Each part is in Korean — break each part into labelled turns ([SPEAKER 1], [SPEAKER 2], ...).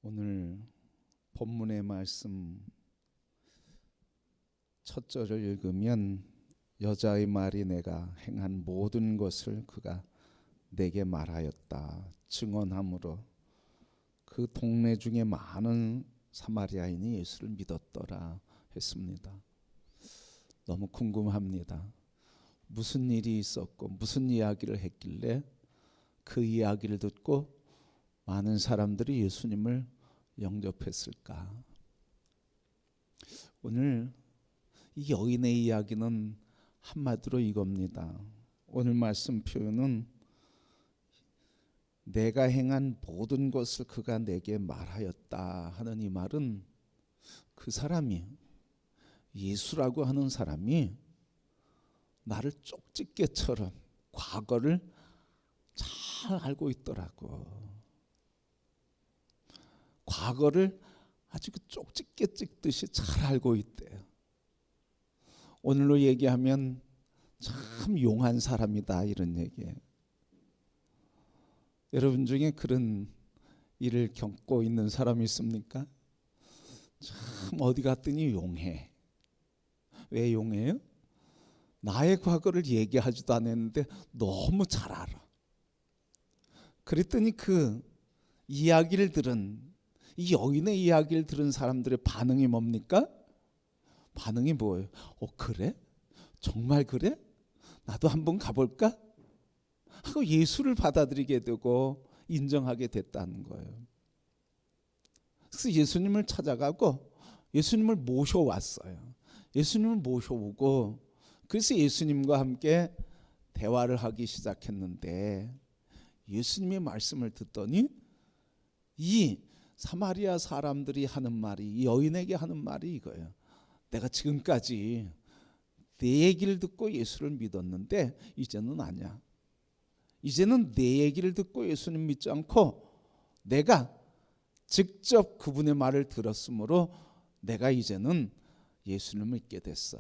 [SPEAKER 1] 오늘 본문의 말씀 첫 절을 읽으면 여자의 말이 내가 행한 모든 것을 그가 내게 말하였다 증언함으로 그 동네 중에 많은 사마리아인이 예수를 믿었더라 했습니다. 너무 궁금합니다. 무슨 일이 있었고 무슨 이야기를 했길래 그 이야기를 듣고 많은 사람들이 예수님을 영접했을까? 오늘 이 여인의 이야기는 한마디로 이겁니다. 오늘 말씀 표현은 내가 행한 모든 것을 그가 내게 말하였다 하는 이 말은 그 사람이, 예수라고 하는 사람이 나를 쪽집게처럼 과거를 잘 알고 있더라고. 과거를 아주 그 쪽집게 찍듯이 잘 알고 있대요. 오늘로 얘기하면 참 용한 사람이다 이런 얘기예요. 여러분 중에 그런 일을 겪고 있는 사람이 있습니까? 참 어디 갔더니 용해. 왜 용해요? 나의 과거를 얘기하지도 않았는데 너무 잘 알아. 그랬더니 그 이야기를 들은, 이 여인의 이야기를 들은 사람들의 반응이 뭡니까? 반응이 뭐예요? 그래? 정말 그래? 나도 한번 가볼까? 하고 예수를 받아들이게 되고 인정하게 됐다는 거예요. 그래서 예수님을 찾아가고 예수님을 모셔왔어요. 예수님을 모셔오고 그래서 예수님과 함께 대화를 하기 시작했는데 예수님의 말씀을 듣더니 이 사마리아 사람들이 하는 말이, 이 여인에게 하는 말이 이거예요. 내가 지금까지 내 얘기를 듣고 예수를 믿었는데 이제는 아니야. 이제는 내 얘기를 듣고 예수님 믿지 않고 내가 직접 그분의 말을 들었으므로 내가 이제는 예수님을 믿게 됐어.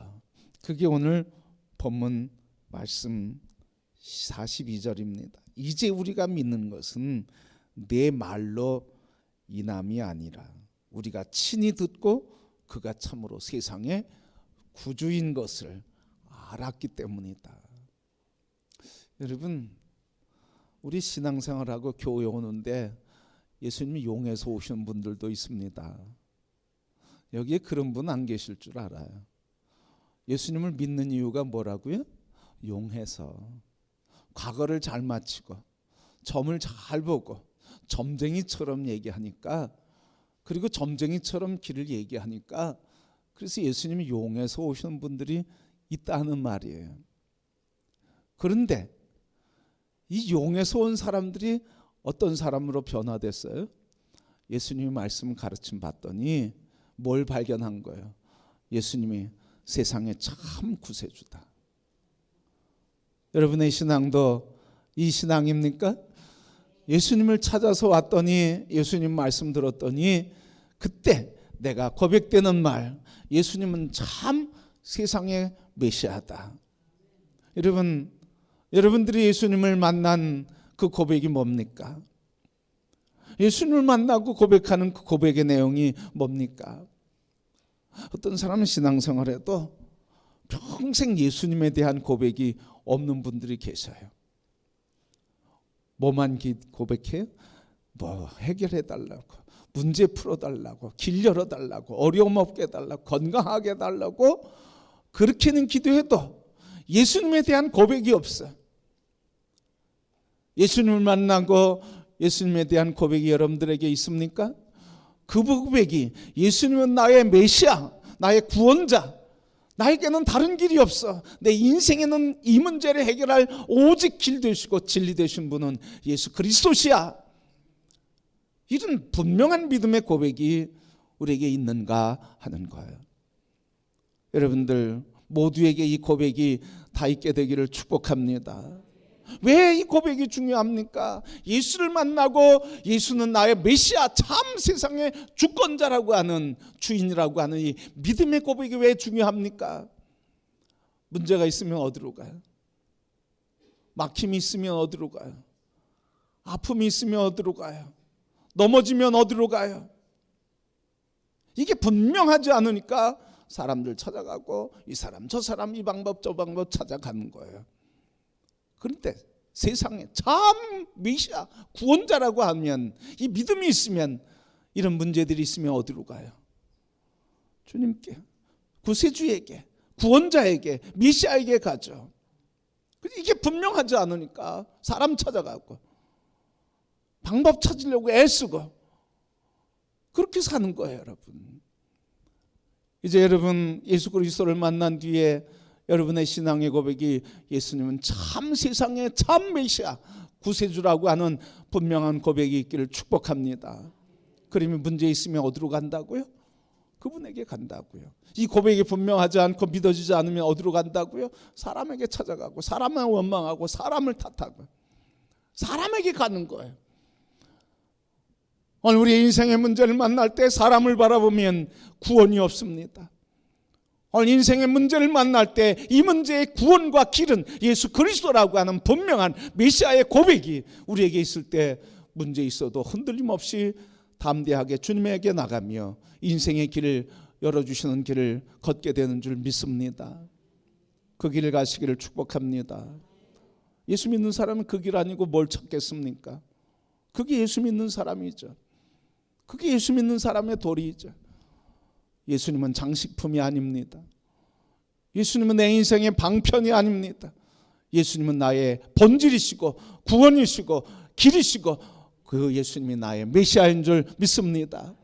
[SPEAKER 1] 그게 오늘 본문 말씀 42절입니다. 이제 우리가 믿는 것은 내 말로 인함이 아니라 우리가 친히 듣고 그가 참으로 세상의 구주인 것을 알았기 때문이다. 여러분, 우리 신앙생활하고 교회 오는데 예수님이 용해서 오시는 분들도 있습니다. 여기에 그런 분 안 계실 줄 알아요. 예수님을 믿는 이유가 뭐라고요? 용해서. 과거를 잘 마치고 점을 잘 보고 점쟁이처럼 얘기하니까, 그리고 점쟁이처럼 길을 얘기하니까 그래서 예수님이 용해서 오시는 분들이 있다는 말이에요. 그런데 이 용해서 온 사람들이 어떤 사람으로 변화됐어요? 예수님이 말씀 가르침 받더니 뭘 발견한 거예요? 예수님이 세상의 참 구세주다. 여러분의 신앙도 이 신앙입니까? 예수님을 찾아서 왔더니, 예수님 말씀 들었더니 그때 내가 고백되는 말, 예수님은 참 세상의 메시아다. 여러분들이 예수님을 만난 그 고백이 뭡니까? 예수님을 만나고 고백하는 그 고백의 내용이 뭡니까? 어떤 사람은 신앙생활에도 평생 예수님에 대한 고백이 없는 분들이 계셔요. 뭐만 고백해요? 뭐 해결해달라고, 문제 풀어달라고, 길 열어달라고, 어려움 없게 해달라고, 건강하게 해달라고 그렇게는 기도해도 예수님에 대한 고백이 없어요. 예수님을 만나고 예수님에 대한 고백이 여러분들에게 있습니까? 그 고백이 예수님은 나의 메시아, 나의 구원자, 나에게는 다른 길이 없어, 내 인생에는 이 문제를 해결할 오직 길 되시고 진리 되신 분은 예수 그리스도시야. 이런 분명한 믿음의 고백이 우리에게 있는가 하는 거예요. 여러분들 모두에게 이 고백이 다 있게 되기를 축복합니다. 왜 이 고백이 중요합니까? 예수를 만나고 예수는 나의 메시아, 참 세상의 주권자라고 하는, 주인이라고 하는 이 믿음의 고백이 왜 중요합니까? 문제가 있으면 어디로 가요? 막힘이 있으면 어디로 가요? 아픔이 있으면 어디로 가요? 넘어지면 어디로 가요? 이게 분명하지 않으니까 사람들 찾아가고 이 사람 저 사람 이 방법 저 방법 찾아가는 거예요. 그런데 세상에 참 메시아 구원자라고 하면, 이 믿음이 있으면 이런 문제들이 있으면 어디로 가요? 주님께, 구세주에게, 구원자에게, 메시아에게 가죠. 이게 분명하지 않으니까 사람 찾아가고 방법 찾으려고 애쓰고 그렇게 사는 거예요, 여러분. 이제 여러분 예수 그리스도를 만난 뒤에 여러분의 신앙의 고백이 예수님은 참 세상의 참 메시아 구세주라고 하는 분명한 고백이 있기를 축복합니다. 그러면 문제 있으면 어디로 간다고요? 그분에게 간다고요. 이 고백이 분명하지 않고 믿어지지 않으면 어디로 간다고요? 사람에게 찾아가고 사람을 원망하고 사람을 탓하고 사람에게 가는 거예요. 오늘 우리 인생의 문제를 만날 때 사람을 바라보면 구원이 없습니다. 오늘 인생의 문제를 만날 때 이 문제의 구원과 길은 예수 그리스도라고 하는 분명한 메시아의 고백이 우리에게 있을 때 문제 있어도 흔들림 없이 담대하게 주님에게 나가며 인생의 길을 열어주시는 길을 걷게 되는 줄 믿습니다. 그 길을 가시기를 축복합니다. 예수 믿는 사람은 그 길 아니고 뭘 찾겠습니까? 그게 예수 믿는 사람이죠. 그게 예수 믿는 사람의 도리이죠. 예수님은 장식품이 아닙니다. 예수님은 내 인생의 방편이 아닙니다. 예수님은 나의 본질이시고 구원이시고 길이시고 그 예수님이 나의 메시아인 줄 믿습니다.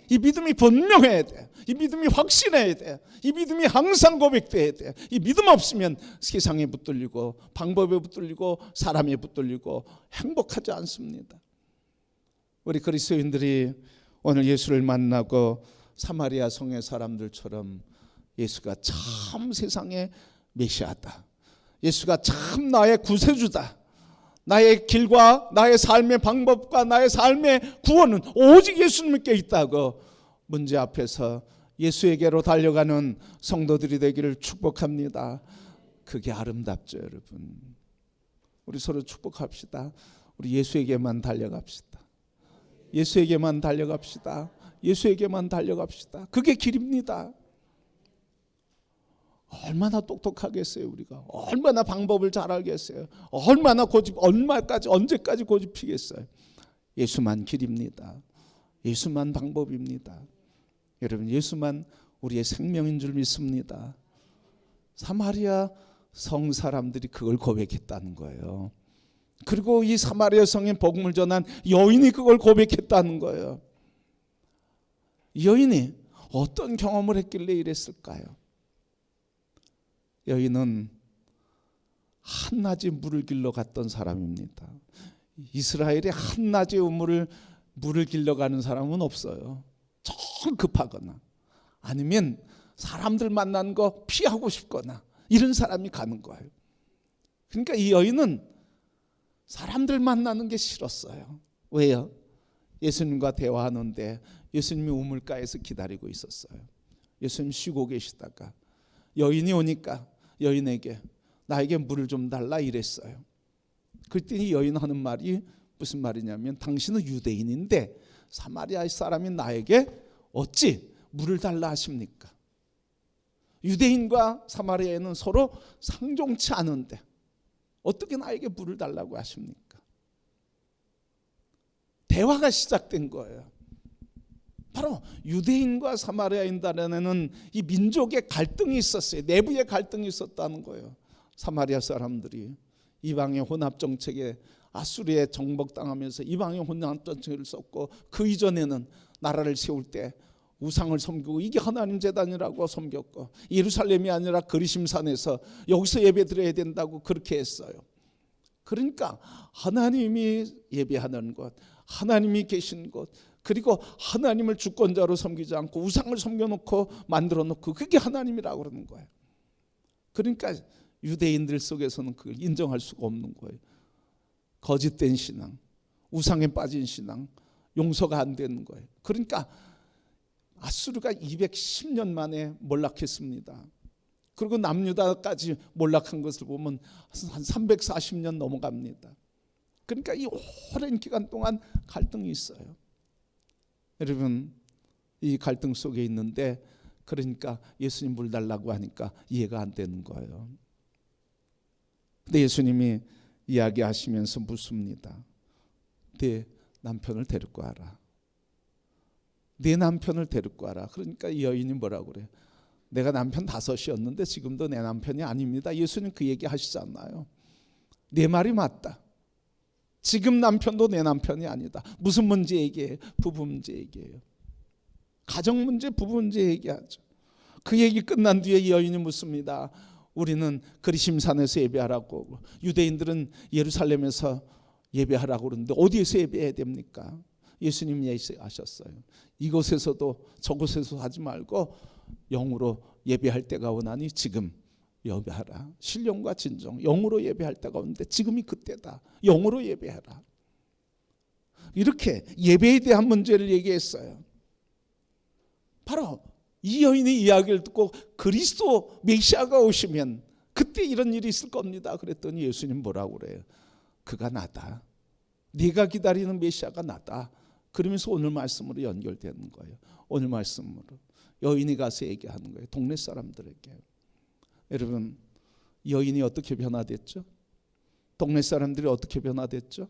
[SPEAKER 1] 이 믿음이 분명해야 돼. 이 믿음이 확신해야 돼. 이 믿음이 항상 고백돼야 돼. 이 믿음 없으면 세상에 붙들리고 방법에 붙들리고 사람에 붙들리고 행복하지 않습니다. 우리 그리스도인들이 오늘 예수를 만나고 사마리아 성의 사람들처럼 예수가 참 세상의 메시아다, 예수가 참 나의 구세주다, 나의 길과 나의 삶의 방법과 나의 삶의 구원은 오직 예수님께 있다고 문제 앞에서 예수에게로 달려가는 성도들이 되기를 축복합니다. 그게 아름답죠, 여러분. 우리 서로 축복합시다. 우리 예수에게만 달려갑시다. 예수에게만 달려갑시다. 예수에게만 달려갑시다. 그게 길입니다. 얼마나 똑똑하겠어요, 우리가. 얼마나 방법을 잘 알겠어요. 얼마나 언제까지 고집피겠어요. 예수만 길입니다. 예수만 방법입니다. 여러분, 예수만 우리의 생명인 줄 믿습니다. 사마리아 성 사람들이 그걸 고백했다는 거예요. 그리고 이 사마리아 성에 복음을 전한 여인이 그걸 고백했다는 거예요. 여인이 어떤 경험을 했길래 이랬을까요? 여인은 한낮에 물을 길러 갔던 사람입니다. 이스라엘에 한낮에 물을 길러 가는 사람은 없어요. 좀 급하거나 아니면 사람들 만나는 거 피하고 싶거나 이런 사람이 가는 거예요. 그러니까 이 여인은 사람들 만나는 게 싫었어요. 왜요? 예수님과 대화하는데 예수님이 우물가에서 기다리고 있었어요. 예수님 쉬고 계시다가 여인이 오니까 여인에게 나에게 물을 좀 달라 이랬어요. 그랬더니 여인 하는 말이 무슨 말이냐면, 당신은 유대인인데 사마리아 사람인 나에게 어찌 물을 달라 하십니까? 유대인과 사마리아인은 서로 상종치 않은데 어떻게 나에게 물을 달라고 하십니까? 대화가 시작된 거예요. 바로 유대인과 사마리아인 간에는 이 민족의 갈등이 있었어요. 내부의 갈등이 있었다는 거예요. 사마리아 사람들이 이방의 혼합 정책에 아수르에 정복당하면서 이방의 혼합 정책을 썼고, 그 이전에는 나라를 세울 때 우상을 섬기고 이게 하나님 제단이라고 섬겼고, 예루살렘이 아니라 그리심산에서 여기서 예배드려야 된다고 그렇게 했어요. 그러니까 하나님이 예배하는 것, 하나님이 계신 곳, 그리고 하나님을 주권자로 섬기지 않고 우상을 섬겨놓고 만들어놓고 그게 하나님이라고 그러는 거예요. 그러니까 유대인들 속에서는 그걸 인정할 수가 없는 거예요. 거짓된 신앙, 우상에 빠진 신앙, 용서가 안 되는 거예요. 그러니까 아수르가 210년 만에 몰락했습니다. 그리고 남유다까지 몰락한 것을 보면 한 340년 넘어갑니다. 그러니까 이 오랜 기간 동안 갈등이 있어요. 여러분, 이 갈등 속에 있는데, 그러니까 예수님 물 달라고 하니까 이해가 안 되는 거예요. 근데 예수님이 이야기하시면서 묻습니다. 네 남편을 데리고 와라. 네 남편을 데리고 와라. 그러니까 이 여인이 뭐라고 그래요? 내가 남편 5이었는데 지금도 내 남편이 아닙니다. 예수님 그 얘기 하시잖아요. 내 말이 맞다. 지금 남편도 내 남편이 아니다. 무슨 문제 얘기해요? 부부 문제 얘기해요. 가정 문제, 부부 문제 얘기하죠. 그 얘기 끝난 뒤에 이 여인이 묻습니다. 우리는 그리심산에서 예배하라고, 유대인들은 예루살렘에서 예배하라고 그러는데 어디에서 예배해야 됩니까? 예수님이 얘기하셨어요. 이곳에서도 저곳에서 하지 말고 영으로 예배할 때가 오나니 지금 예배하라. 신령과 진정, 영으로 예배할 때가 오는데 지금이 그때다. 영으로 예배하라. 이렇게 예배에 대한 문제를 얘기했어요. 바로 이 여인의 이야기를 듣고 그리스도 메시아가 오시면 그때 이런 일이 있을 겁니다. 그랬더니 예수님 뭐라고 그래요? 그가 나다. 네가 기다리는 메시아가 나다. 그러면서 오늘 말씀으로 연결되는 거예요. 오늘 말씀으로 여인이 가서 얘기하는 거예요. 동네 사람들에게. 여러분, 여인이 어떻게 변화됐죠? 동네 사람들이 어떻게 변화됐죠?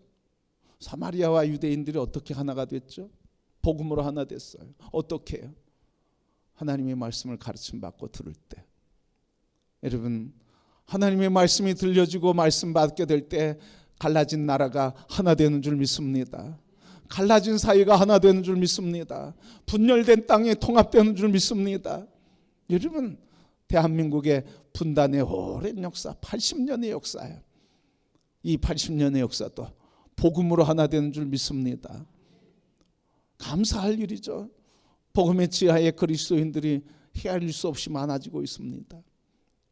[SPEAKER 1] 사마리아와 유대인들이 어떻게 하나가 됐죠? 복음으로 하나 됐어요. 어떻게 해요? 하나님의 말씀을 가르침 받고 들을 때. 여러분, 하나님의 말씀이 들려지고 말씀 받게 될 때 갈라진 나라가 하나 되는 줄 믿습니다. 갈라진 사회가 하나 되는 줄 믿습니다. 분열된 땅이 통합되는 줄 믿습니다. 여러분, 대한민국의 분단의 오랜 역사, 80년의 역사예요. 이 80년의 역사도 복음으로 하나 되는 줄 믿습니다. 감사할 일이죠. 복음의 지하에 그리스도인들이 헤아릴 수 없이 많아지고 있습니다.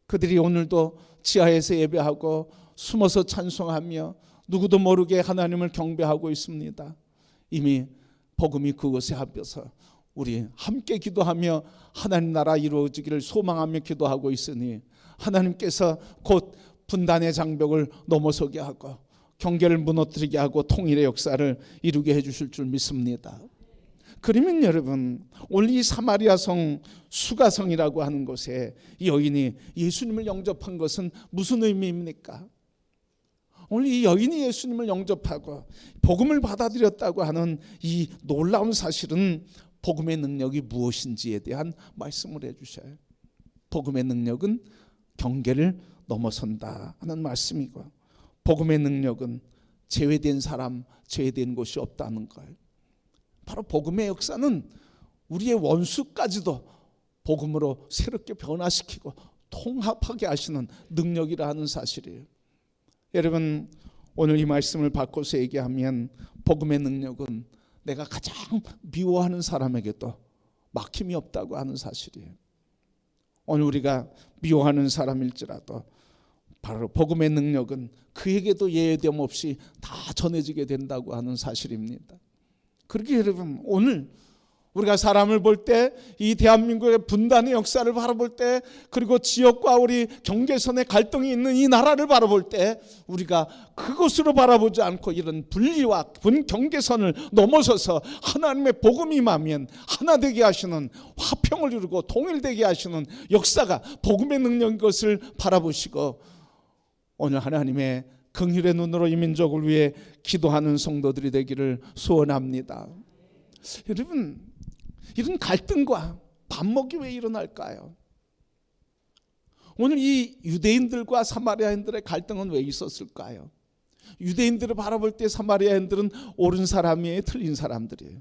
[SPEAKER 1] 그들이 오늘도 지하에서 예배하고 숨어서 찬송하며 누구도 모르게 하나님을 경배하고 있습니다. 이미 복음이 그곳에 합해서 우리 함께 기도하며 하나님 나라 이루어지기를 소망하며 기도하고 있으니 하나님께서 곧 분단의 장벽을 넘어서게 하고 경계를 무너뜨리게 하고 통일의 역사를 이루게 해주실 줄 믿습니다. 그러면 여러분, 오늘 이 사마리아 성 수가성이라고 하는 곳에 이 여인이 예수님을 영접한 것은 무슨 의미입니까? 오늘 이 여인이 예수님을 영접하고 복음을 받아들였다고 하는 이 놀라운 사실은 복음의 능력이 무엇인지에 대한 말씀을 해주셔요. 복음의 능력은 경계를 넘어선다 하는 말씀이고, 복음의 능력은 제외된 사람, 제외된 곳이 없다는 거예요. 바로 복음의 역사는 우리의 원수까지도 복음으로 새롭게 변화시키고 통합하게 하시는 능력이라 하는 사실이에요. 여러분, 오늘 이 말씀을 바꿔서 얘기하면 복음의 능력은 내가 가장 미워하는 사람에게도 막힘이 없다고 하는 사실이에요. 오늘 우리가 미워하는 사람일지라도 바로 복음의 능력은 그에게도 예외됨 없이 다 전해지게 된다고 하는 사실입니다. 그렇게 여러분, 오늘 우리가 사람을 볼 때, 이 대한민국의 분단의 역사를 바라볼 때, 그리고 지역과 우리 경계선의 갈등이 있는 이 나라를 바라볼 때 우리가 그것으로 바라보지 않고 이런 분리와 경계선을 넘어서서 하나님의 복음이 임하면 하나 되게 하시는, 화평을 이루고 통일되게 하시는 역사가 복음의 능력인 것을 바라보시고 오늘 하나님의 긍휼의 눈으로 이 민족을 위해 기도하는 성도들이 되기를 소원합니다. 여러분, 이런 갈등과 반목이 왜 일어날까요? 오늘 이 유대인들과 사마리아인들의 갈등은 왜 있었을까요? 유대인들을 바라볼 때 사마리아인들은 옳은 사람이에요, 틀린 사람들이에요?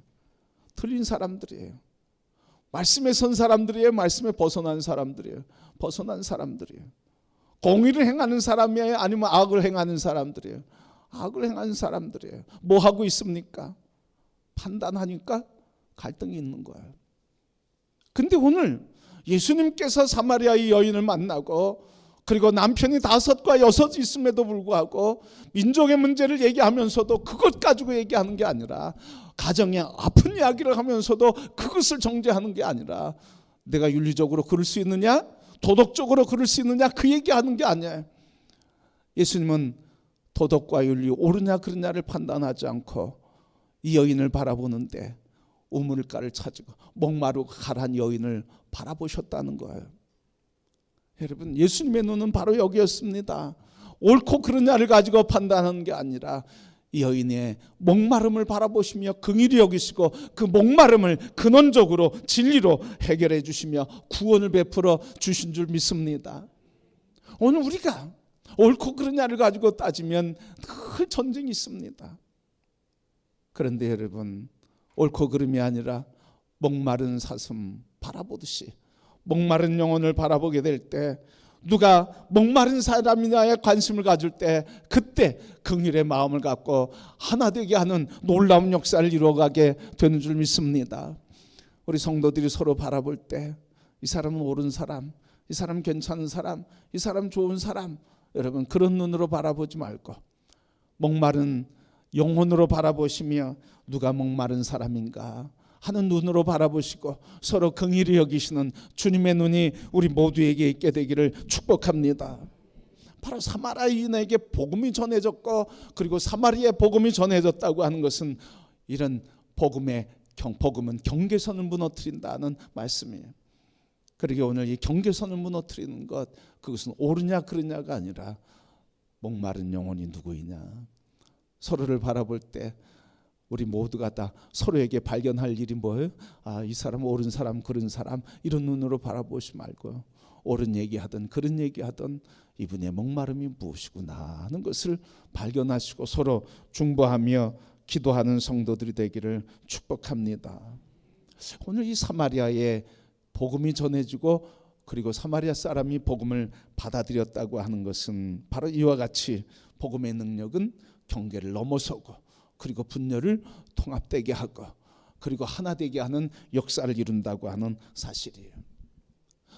[SPEAKER 1] 틀린 사람들이에요. 말씀에 선 사람들이에요, 말씀에 벗어난 사람들이에요? 벗어난 사람들이에요. 공의를 행하는 사람이에요, 아니면 악을 행하는 사람들이에요? 악을 행하는 사람들이에요. 뭐 하고 있습니까? 판단하니까 갈등이 있는 거예요. 근데 오늘 예수님께서 사마리아의 여인을 만나고, 그리고 남편이 5과 6 있음에도 불구하고 민족의 문제를 얘기하면서도 그것 가지고 얘기하는 게 아니라, 가정의 아픈 이야기를 하면서도 그것을 정죄하는 게 아니라, 내가 윤리적으로 그럴 수 있느냐, 도덕적으로 그럴 수 있느냐, 그 얘기하는 게 아니에요. 예수님은 도덕과 윤리, 옳으냐 그르냐를 판단하지 않고 이 여인을 바라보는데 우물가를 찾고 목마르고 가란 여인을 바라보셨다는 거예요. 여러분, 예수님의 눈은 바로 여기였습니다. 옳고 그르냐를 가지고 판단하는 게 아니라 이 여인의 목마름을 바라보시며 긍휼히 여기시고 그 목마름을 근원적으로 진리로 해결해 주시며 구원을 베풀어 주신 줄 믿습니다. 오늘 우리가 옳고 그르냐를 가지고 따지면 늘 전쟁이 있습니다. 그런데 여러분, 옳고 그름이 아니라 목마른 사슴 바라보듯이 목마른 영혼을 바라보게 될 때, 누가 목마른 사람이냐에 관심을 가질 때 그때 긍휼의 마음을 갖고 하나 되게 하는 놀라운 역사를 이루어가게 되는 줄 믿습니다. 우리 성도들이 서로 바라볼 때 이 사람은 옳은 사람, 이 사람 괜찮은 사람, 이 사람 좋은 사람, 여러분 그런 눈으로 바라보지 말고 목마른 영혼으로 바라보시며 누가 목마른 사람인가 하는 눈으로 바라보시고 서로 긍휼히 여기시는 주님의 눈이 우리 모두에게 있게 되기를 축복합니다. 바로 사마리아인에게 복음이 전해졌고, 그리고 사마리아에 복음이 전해졌다고 하는 것은 이런 복음은 경계선을 무너뜨린다는 말씀이에요. 그러게 오늘 이 경계선을 무너뜨리는 것, 그것은 옳으냐 그르냐가 아니라 목마른 영혼이 누구이냐, 서로를 바라볼 때 우리 모두가 다 서로에게 발견할 일이 뭐예요? 이 사람 옳은 사람 그른 사람, 이런 눈으로 바라보지 말고 옳은 얘기하든 그런 얘기하든 이분의 목마름이 무엇이구나 하는 것을 발견하시고 서로 중보하며 기도하는 성도들이 되기를 축복합니다. 오늘 이 사마리아에 복음이 전해지고 그리고 사마리아 사람이 복음을 받아들였다고 하는 것은 바로 이와 같이 복음의 능력은 경계를 넘어서고 그리고 분열을 통합되게 하고 그리고 하나 되게 하는 역사를 이룬다고 하는 사실이에요.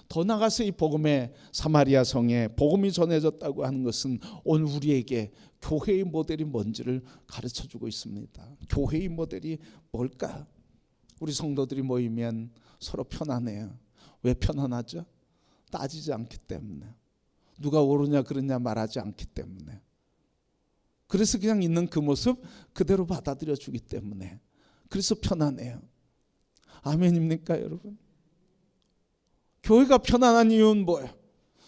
[SPEAKER 1] 더 나아가서 이 복음의 사마리아 성에 복음이 전해졌다고 하는 것은 오늘 우리에게 교회의 모델이 뭔지를 가르쳐주고 있습니다. 교회의 모델이 뭘까? 우리 성도들이 모이면 서로 편안해요. 왜 편안하죠? 따지지 않기 때문에. 누가 옳으냐 그러냐 말하지 않기 때문에. 그래서 그냥 있는 그 모습 그대로 받아들여 주기 때문에 그래서 편안해요. 아멘입니까 여러분? 교회가 편안한 이유는 뭐예요?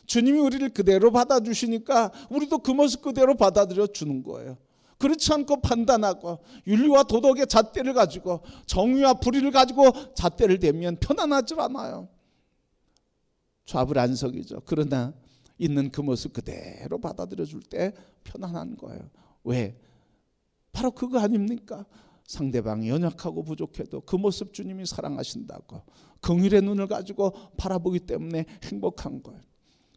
[SPEAKER 1] 주님이 우리를 그대로 받아주시니까 우리도 그 모습 그대로 받아들여 주는 거예요. 그렇지 않고 판단하고 윤리와 도덕의 잣대를 가지고 정의와 불의를 가지고 잣대를 대면 편안하지 않아요. 좌불안석이죠. 그러나 있는 그 모습 그대로 받아들여 줄 때 편안한 거예요. 왜? 바로 그거 아닙니까? 상대방이 연약하고 부족해도 그 모습 주님이 사랑하신다고 긍휼의 눈을 가지고 바라보기 때문에 행복한 거예요.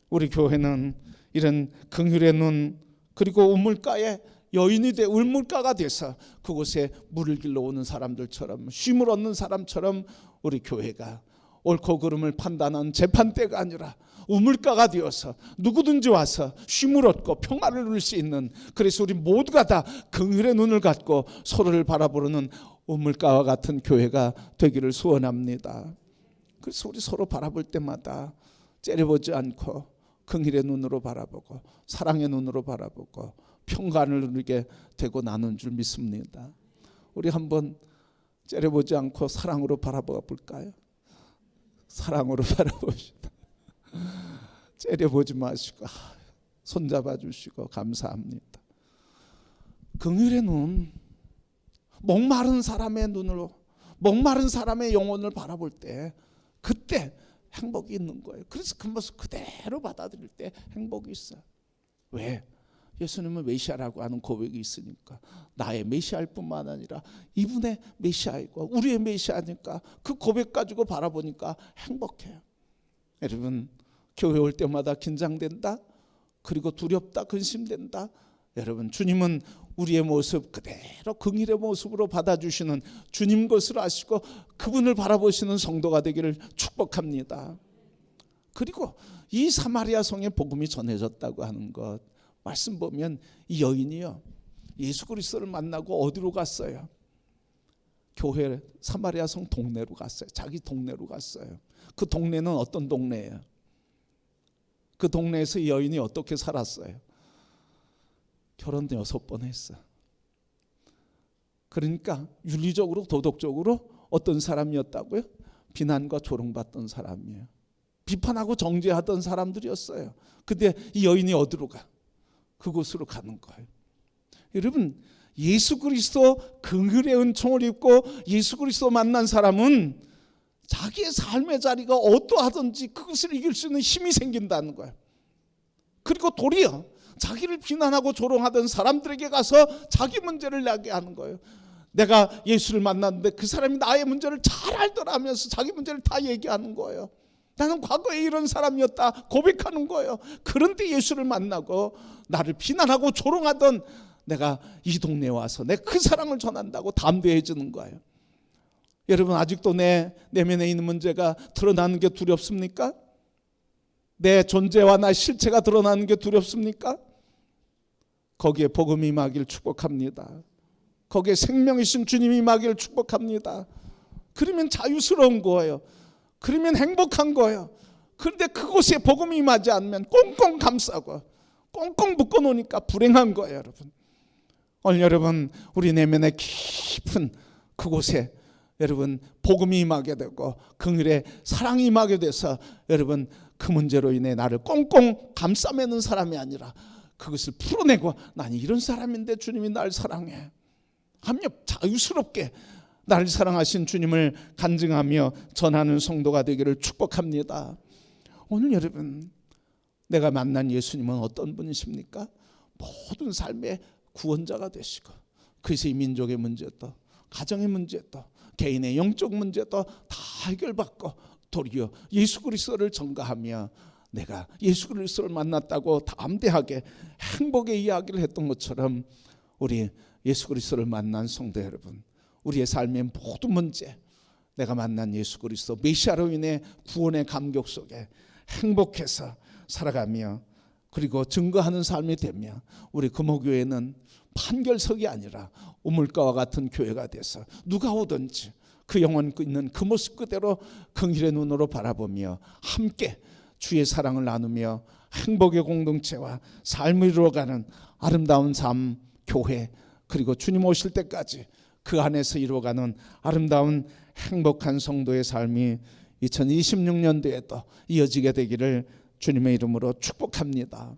[SPEAKER 1] 우리 교회는 이런 긍휼의 눈, 그리고 우물가에 여인이 울물가가 돼서 그곳에 물을 길러 오는 사람들처럼, 쉼을 얻는 사람처럼 우리 교회가 옳고 그름을 판단한 재판대가 아니라 우물가가 되어서 누구든지 와서 쉼을 얻고 평화를 누릴 수 있는, 그래서 우리 모두가 다 긍휼의 눈을 갖고 서로를 바라보는 우물가와 같은 교회가 되기를 소원합니다. 그래서 우리 서로 바라볼 때마다 째려보지 않고 긍휼의 눈으로 바라보고 사랑의 눈으로 바라보고 평강을 누리게 되고 나눈 줄 믿습니다. 우리 한번 째려보지 않고 사랑으로 바라봐 볼까요? 사랑으로 바라봅시다. 째려보지 마시고 손잡아 주시고 감사합니다. 긍휼의 눈, 목마른 사람의 눈으로, 목마른 사람의 영혼을 바라볼 때 그때 행복이 있는 거예요. 그래서 그 모습 그대로 받아들일 때 행복이 있어요. 왜? 예수님은 메시아라고 하는 고백이 있으니까. 나의 메시아일 뿐만 아니라 이분의 메시아이고 우리의 메시아니까 그 고백 가지고 바라보니까 행복해요. 여러분, 교회 올 때마다 긴장된다, 그리고 두렵다, 근심된다. 여러분, 주님은 우리의 모습 그대로 긍휼의 모습으로 받아주시는 주님 것을 아시고 그분을 바라보시는 성도가 되기를 축복합니다. 그리고 이 사마리아 성에 복음이 전해졌다고 하는 것, 말씀 보면 이 여인이요, 예수 그리스도를 만나고 어디로 갔어요? 교회 사마리아 성 동네로 갔어요. 자기 동네로 갔어요. 그 동네는 어떤 동네예요? 그 동네에서 이 여인이 어떻게 살았어요? 결혼도 6번 했어. 그러니까 윤리적으로 도덕적으로 어떤 사람이었다고요? 비난과 조롱받던 사람이에요. 비판하고 정죄하던 사람들이었어요. 근데 이 여인이 어디로 가? 그곳으로 가는 거예요. 여러분, 예수 그리스도 긍휼의 은총을 입고 예수 그리스도 만난 사람은 자기의 삶의 자리가 어떠하든지 그것을 이길 수 있는 힘이 생긴다는 거예요. 그리고 도리어 자기를 비난하고 조롱하던 사람들에게 가서 자기 문제를 내게 하는 거예요. 내가 예수를 만났는데 그 사람이 나의 문제를 잘 알더라면서 자기 문제를 다 얘기하는 거예요. 나는 과거에 이런 사람이었다 고백하는 거예요. 그런데 예수를 만나고 나를 비난하고 조롱하던 내가 이 동네에 와서 내 그 사랑을 전한다고 담대해지는 거예요. 여러분, 아직도 내 내면에 있는 문제가 드러나는 게 두렵습니까? 내 존재와 나의 실체가 드러나는 게 두렵습니까? 거기에 복음이 임하길 축복합니다. 거기에 생명이신 주님이 임하길 축복합니다. 그러면 자유스러운 거예요. 그러면 행복한 거예요. 그런데 그곳에 복음이 임하지 않으면 꽁꽁 감싸고 꽁꽁 묶어놓으니까 불행한 거예요. 여러분, 오늘 여러분, 우리 내면의 깊은 그곳에 여러분 복음이 임하게 되고 긍휼의 사랑이 임하게 돼서 여러분 그 문제로 인해 나를 꽁꽁 감싸매는 사람이 아니라 그것을 풀어내고 나는 이런 사람인데 주님이 날 사랑해 하며 자유스럽게 나를 사랑하신 주님을 간증하며 전하는 성도가 되기를 축복합니다. 오늘 여러분, 내가 만난 예수님은 어떤 분이십니까? 모든 삶의 구원자가 되시고 그래서 이 민족의 문제도 가정의 문제도 개인의 영적 문제도 다 해결받고 도리어 예수 그리스도를 전가하며 내가 예수 그리스도를 만났다고 담대하게 행복의 이야기를 했던 것처럼 우리 예수 그리스도를 만난 성도 여러분, 우리의 삶의 모든 문제, 내가 만난 예수 그리스도 메시아로 인해 구원의 감격 속에 행복해서 살아가며 그리고 증거하는 삶이 되며 우리 금호교회는 판결석이 아니라 우물가와 같은 교회가 돼서 누가 오든지 그 영혼 있는 그 모습 그대로 긍휼의 눈으로 바라보며 함께 주의 사랑을 나누며 행복의 공동체와 삶을 이루어가는 아름다운 삶 교회, 그리고 주님 오실 때까지 그 안에서 이루어가는 아름다운 행복한 성도의 삶이 2026년도에도 이어지게 되기를 주님의 이름으로 축복합니다.